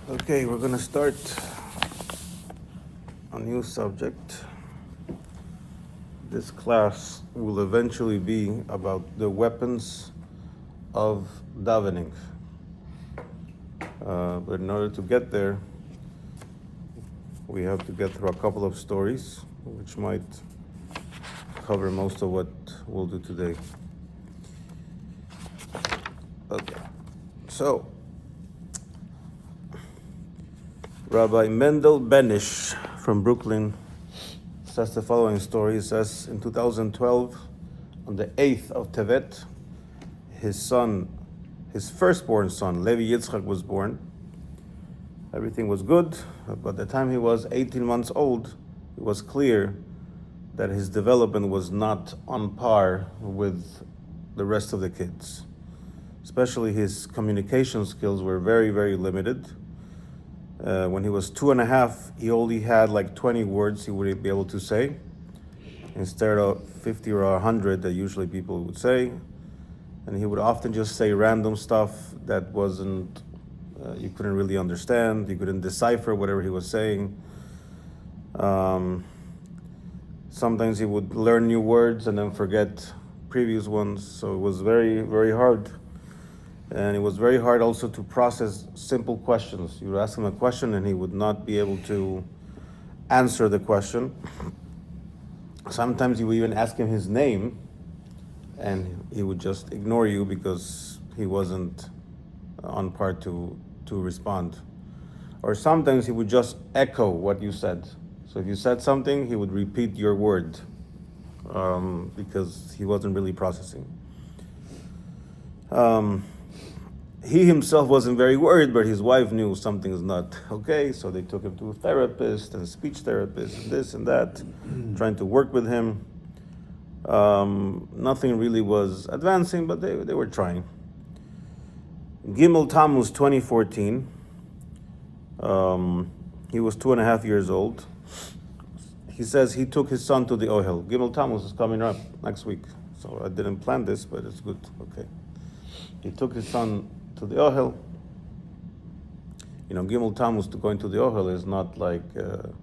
Okay, we're going to start a new subject. This class will eventually be about the weapons of davening. But in order to get there, we have to get through a couple of stories, which might cover most of what we'll do today. Okay, so Rabbi Mendel Benish from Brooklyn says the following story. He says, in 2012, on the 8th of Tevet, his firstborn son, Levi Yitzchak, was born. Everything was good, but by the time he was 18 months old, it was clear that his development was not on par with the rest of the kids. Especially his communication skills were very, very limited. When he was 2.5, he only had like 20 words he would be able to say, instead of 50 or 100 that usually people would say. And he would often just say random stuff that wasn't, you couldn't really understand, you couldn't decipher whatever he was saying. Sometimes he would learn new words and then forget previous ones, so it was very, very hard. And it was very hard also to process simple questions. You would ask him a question and he would not be able to answer the question. Sometimes you would even ask him his name and he would just ignore you because he wasn't on par to respond. Or sometimes he would just echo what you said. So if you said something, he would repeat your word because he wasn't really processing. He himself wasn't very worried, but his wife knew something is not okay, so they took him to a therapist and a speech therapist and this and that, trying to work with him. Nothing really was advancing, but they were trying. Gimel Tammuz 2014, he was 2.5 years old. He says he took his son to the Ohel. Gimel Tammuz is coming up next week, so I didn't plan this, but it's good. Okay. He took his son to the Ohel. Gimel Tammuz, to going to the Ohel is not like, you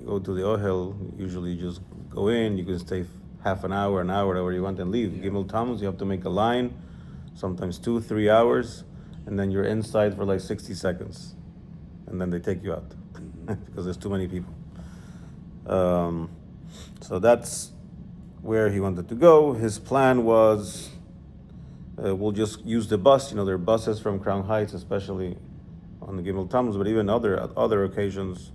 go to the Ohel, usually you just go in, you can stay half an hour, whatever you want, and leave. Gimel Tammuz, you have to make a line, sometimes 2-3 hours, and then you're inside for like 60 seconds. And then they take you out because there's too many people. So that's where he wanted to go. His plan was, we'll just use the bus. There are buses from Crown Heights, especially on the Gimel Tammuz, but even other occasions,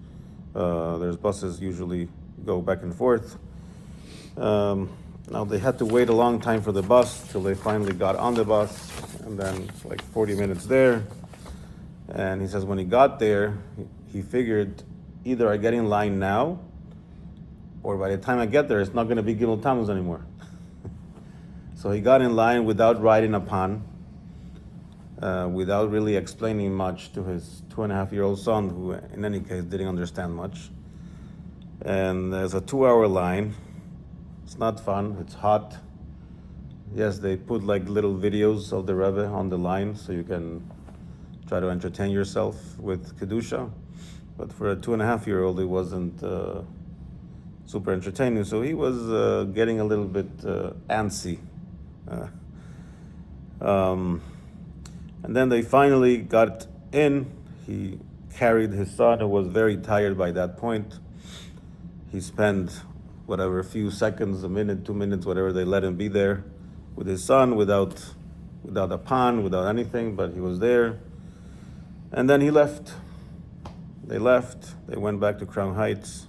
there's buses usually go back and forth. Now they had to wait a long time for the bus till they finally got on the bus, and then like 40 minutes there. And he says when he got there, he figured either I get in line now, or by the time I get there, it's not going to be Gimel Tammuz anymore. So he got in line without riding upon, without really explaining much to his 2.5-year-old son, who in any case didn't understand much. And there's a 2-hour line. It's not fun, it's hot. Yes, they put like little videos of the Rebbe on the line so you can try to entertain yourself with Kedusha. But for a 2.5-year-old, it wasn't super entertaining. So he was getting a little bit antsy. And then they finally got in. He carried his son, who was very tired by that point. He spent a few seconds, a minute, 2 minutes, whatever they let him be there with his son, without a pan, without anything, but he was there. And then he left. They left. They went back to Crown Heights.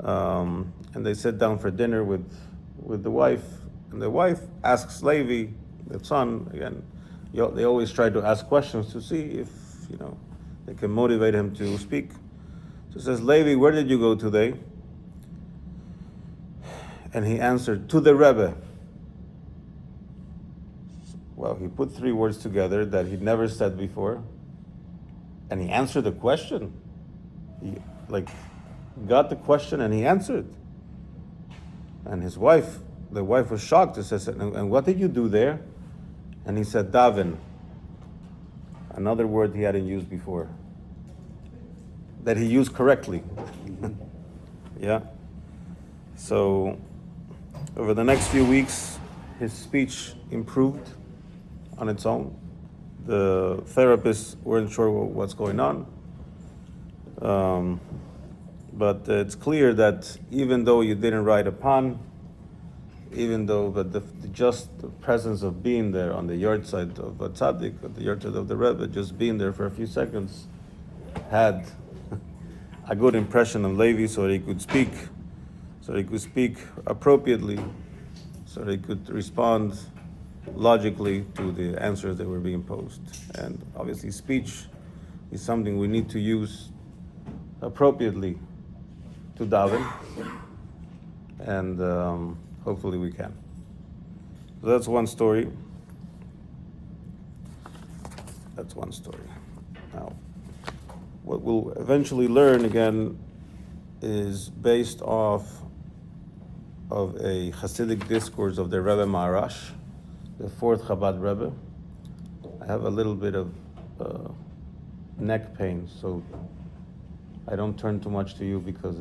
And they sat down for dinner with the wife. And the wife asks Levi, the son, again, they always try to ask questions to see if, they can motivate him to speak. So says, Levi, where did you go today? And he answered, to the Rebbe. Well, he put 3 words together that he'd never said before. And he answered the question. He got the question and he answered. And the wife was shocked. She says, and what did you do there? And he said, daven. another word he hadn't used before, that he used correctly. Yeah. So over the next few weeks, his speech improved on its own. The therapists weren't sure what's going on. But it's clear that even though you didn't write upon, even though just the presence of being there on the yahrzeit of a tzaddik, at the yahrzeit of the Rebbe, just being there for a few seconds, had a good impression on Levi, so that he could speak appropriately, so that he could respond logically to the answers that were being posed. And obviously speech is something we need to use appropriately to daven, and hopefully we can. So that's one story. Now, what we'll eventually learn again is based off of a Chassidic discourse of the Rebbe Maharash, the fourth Chabad Rebbe. I have a little bit of neck pain, so I don't turn too much to you because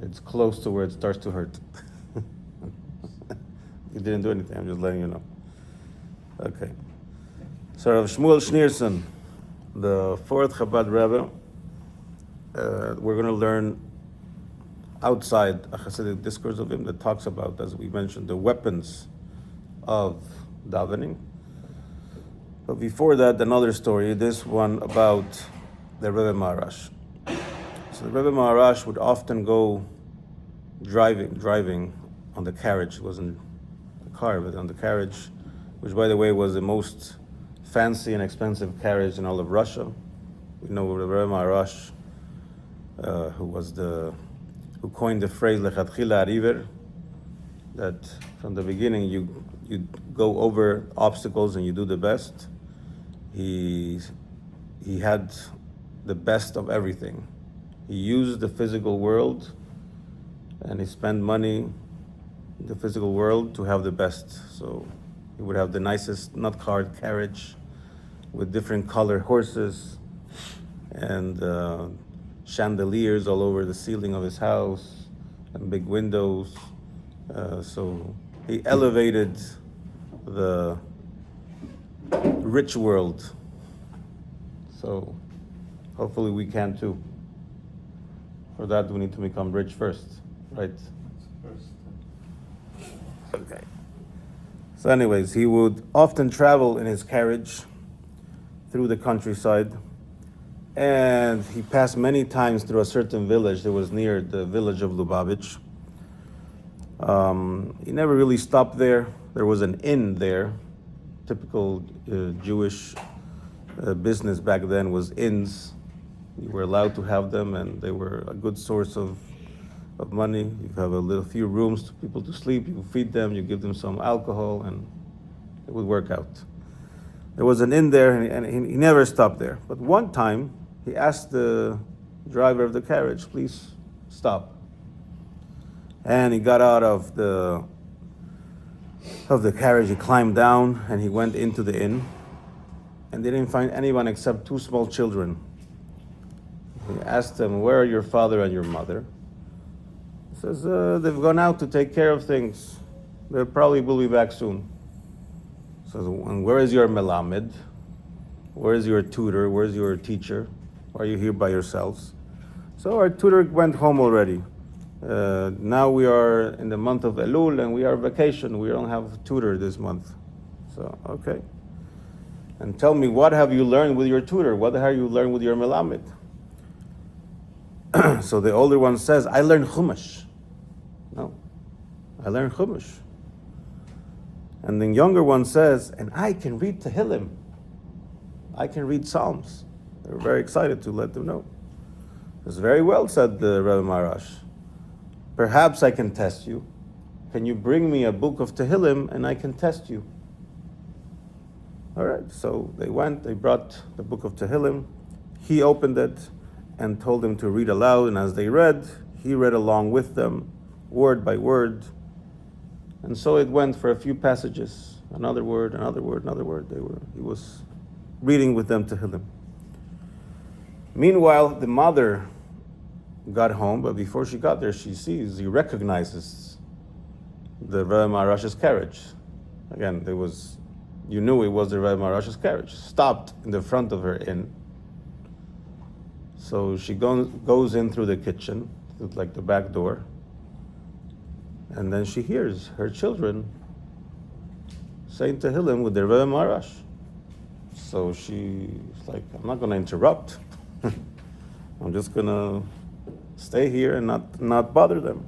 it's close to where it starts to hurt. You didn't do anything, I'm just letting you know. Okay. So Rav Shmuel Schneerson, the fourth Chabad Rebbe, we're going to learn outside a Chassidic discourse of him that talks about, as we mentioned, the weapons of davening. But before that, another story, this one about the Rebbe Maharash. So the Rebbe Maharash would often go driving on the carriage. It wasn't the car, but on the carriage, which, by the way, was the most fancy and expensive carriage in all of Russia. We know the Rebbe Maharash, who coined the phrase "lechatchila ariver," that from the beginning you go over obstacles and you do the best. He had the best of everything. He used the physical world and he spent money in the physical world to have the best. So he would have the nicest nut-cart carriage with different colored horses and chandeliers all over the ceiling of his house and big windows. So he elevated the rich world. So hopefully we can too. For that we need to become rich first, right? Okay. So anyways, he would often travel in his carriage through the countryside, and he passed many times through a certain village that was near the village of Lubavitch. He never really stopped there. There was an inn there. Typical Jewish business back then was inns. You were allowed to have them, and they were a good source of money. You have a few rooms for people to sleep. You feed them, you give them some alcohol, and it would work out. There was an inn there, and he never stopped there. But one time, he asked the driver of the carriage, "Please stop." And he got out of the carriage. He climbed down, and he went into the inn, and they didn't find anyone except two small children. He asked them, "Where are your father and your mother?" He says, "They've gone out to take care of things. They probably will be back soon." He says, "And where is your melamed? Where is your tutor? Where is your teacher? Why are you here by yourselves?" So our tutor went home already. Now we are in the month of Elul and we are vacation. We don't have a tutor this month. So, okay. And tell me, what have you learned with your tutor? What have you learned with your melamed? So the older one says, "I learned Chumash." No, I learned Chumash. And the younger one says, "And I can read Tehillim. I can read Psalms." They were very excited to let them know. "It's very well," said the Rebbe Maharash. "Perhaps I can test you. Can you bring me a book of Tehillim and I can test you?" All right, so they went, they brought the book of Tehillim. He opened it and told them to read aloud, and as they read, he read along with them, word by word. And so it went for a few passages, another word, another word, another word. He was reading with them Tehillim. Meanwhile, the mother got home, but before she got there, he recognizes the Rebbe Maharash's carriage. Again, you knew it was the Rebbe Maharash's carriage. Stopped in the front of her inn. So she goes in through the kitchen, like the back door, and then she hears her children saying Tehillim with the Rebbe Maharash. So she's like, I'm not going to interrupt. I'm just going to stay here and not bother them.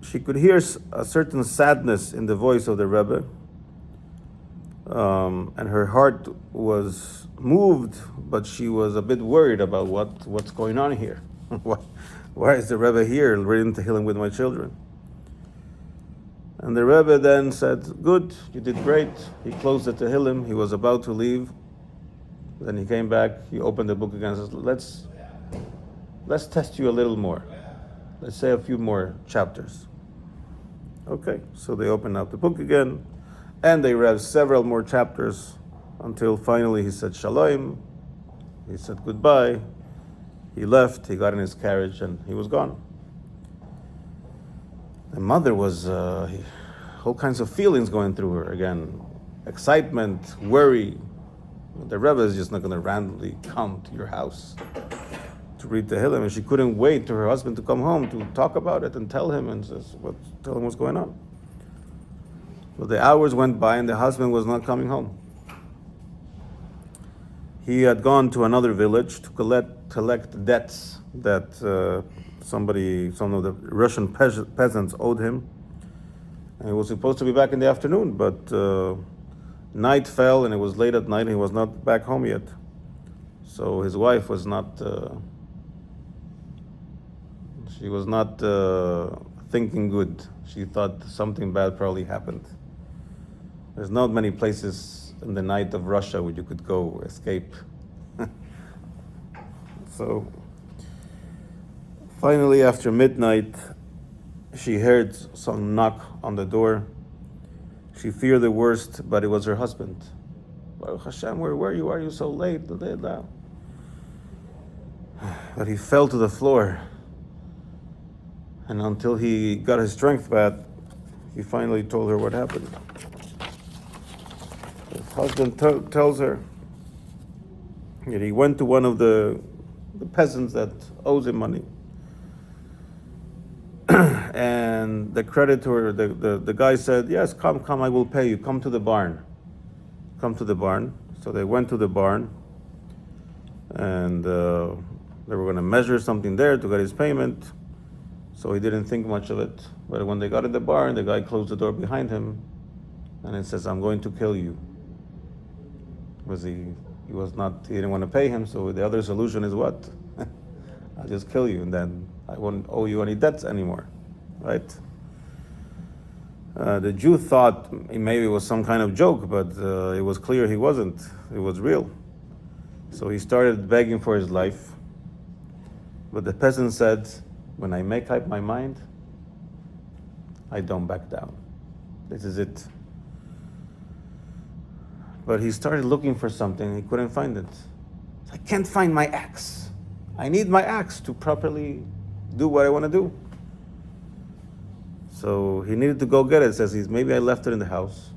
She could hear a certain sadness in the voice of the Rebbe, and her heart was moved, but she was a bit worried about what's going on here. Why is the Rebbe here reading Tehillim with my children? And the Rebbe then said, good, you did great. He closed the Tehillim, he was about to leave. Then he came back, he opened the book again and says, let's test you a little more. Let's say a few more chapters. Okay, so they opened up the book again, and they read several more chapters until finally he said shalom, he said goodbye, he left, he got in his carriage, and he was gone. The mother was all kinds of feelings going through her. Again, excitement, worry. The Rebbe is just not going to randomly come to your house to read Tehillim, and she couldn't wait for her husband to come home to talk about it and tell him what's going on. So the hours went by, and the husband was not coming home. He had gone to another village to collect debts that some of the Russian peasants owed him. And he was supposed to be back in the afternoon, but night fell and it was late at night and he was not back home yet. So his wife was not, thinking good. She thought something bad probably happened. There's not many places in the night of Russia where you could go escape. So finally, after midnight, she heard some knock on the door. She feared the worst, but it was her husband. Baruch Hashem, where were you? Why are you so late? But he fell to the floor. And until he got his strength back, he finally told her what happened. His husband tells her that he went to one of the peasants that owes him money. And the creditor, the guy said, yes, come, I will pay you. Come to the barn. Come to the barn. So they went to the barn, and they were going to measure something there to get his payment. So he didn't think much of it. But when they got in the barn, the guy closed the door behind him, and it says, I'm going to kill you. Because he didn't want to pay him, so the other solution is what? I'll just kill you, and then I won't owe you any debts anymore, right? The Jew thought maybe it was some kind of joke, but it was clear he wasn't. It was real. So he started begging for his life. But the peasant said, when I make up my mind, I don't back down. This is it. But he started looking for something, he couldn't find it. I can't find my axe. I need my axe to properly do what I want to do. So he needed to go get it. Says maybe I left it in the house.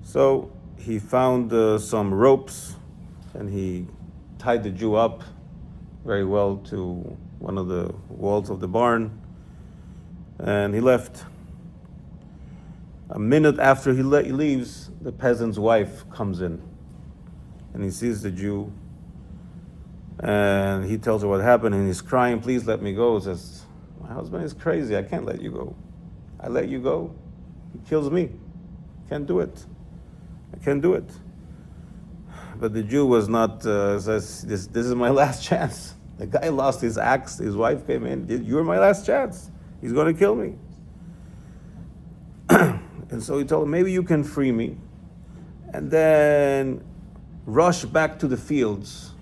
So he found some ropes, and he tied the Jew up very well to one of the walls of the barn, and he left. A minute after he leaves, the peasant's wife comes in, and he sees the Jew, and he tells her what happened, and he's crying, please let me go. He says, my husband is crazy, I can't let you go. I let you go, he kills me. Can't do it. I can't do it. But the Jew was not, says, this is my last chance. The guy lost his axe, his wife came in, you're my last chance. He's going to kill me. And so he told him, maybe you can free me, and then rush back to the fields,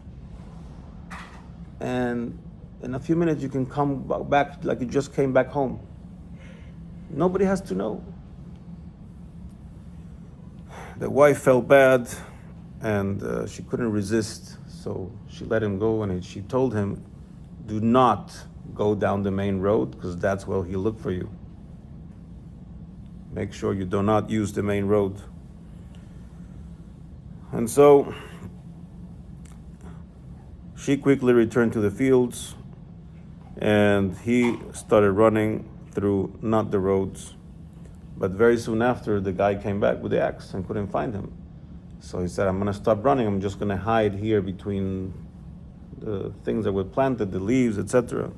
and in a few minutes you can come back like you just came back home. Nobody has to know. the wife felt bad, and she couldn't resist, so she let him go, and she told him, do not go down the main road, because that's where he'll look for you. Make sure you do not use the main road. And so she quickly returned to the fields, and he started running through not the roads. But very soon after, the guy came back with the axe and couldn't find him. So he said, I'm going to stop running. I'm just going to hide here between the things that were planted, the leaves, etc.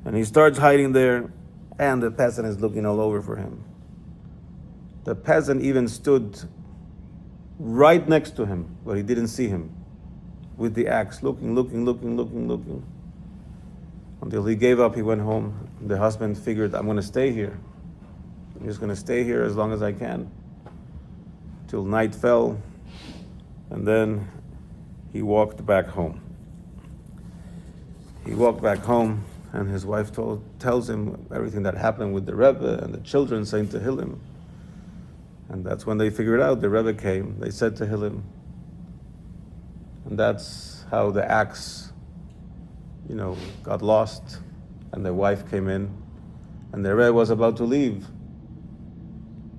And he starts hiding there, and the peasant is looking all over for him. The peasant even stood right next to him, but he didn't see him, with the axe, looking. Until he gave up, he went home. The husband figured, I'm going to stay here. I'm just going to stay here as long as I can, till night fell, and then he walked back home. He walked back home, and his wife tells him everything that happened with the Rebbe and the children saying Tehillim. And that's when they figured out the Rebbe came. They said Tehillim. And that's how the axe, got lost, and the wife came in, and the Rebbe was about to leave.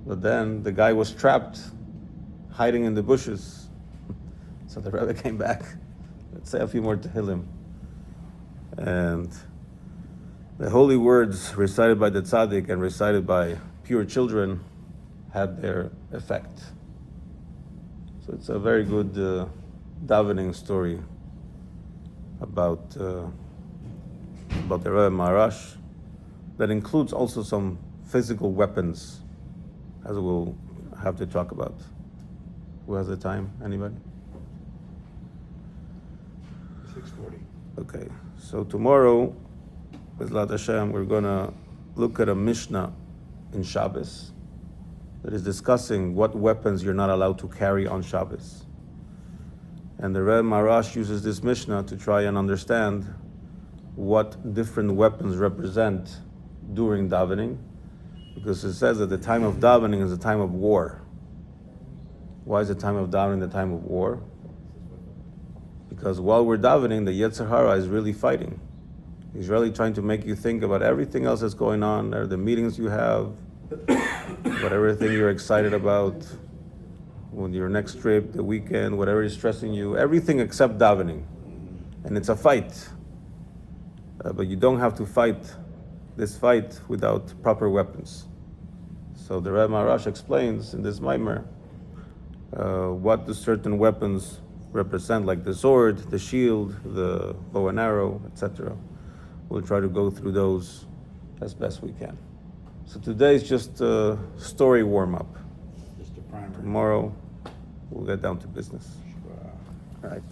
But then the guy was trapped, hiding in the bushes. So the Rebbe came back. Let's say a few more Tehillim. And the holy words recited by the tzaddik and recited by pure children had their effect. So it's a very good davening story about the Rebbe Maharash that includes also some physical weapons, as we'll have to talk about. Who has the time? Anybody? 6:40. Okay, so tomorrow, with Lat Hashem, we're going to look at a Mishnah in Shabbos that is discussing what weapons you're not allowed to carry on Shabbos. And the Rebbe Maharash uses this Mishnah to try and understand what different weapons represent during davening, because it says that the time of davening is a time of war. Why is the time of davening the time of war? Because while we're davening, the Yetzer Hara is really fighting. He's really trying to make you think about everything else that's going on, or the meetings you have, whatever thing you're excited about, when your next trip, the weekend, whatever is stressing you, everything except davening. And it's a fight. But you don't have to fight this fight without proper weapons. So the Rebbe Maharash explains in this maamar what the certain weapons represent, like the sword, the shield, the bow and arrow, etc. We'll try to go through those as best we can. So today is just a story warm-up. Just a primer. Tomorrow, we'll get down to business. All right.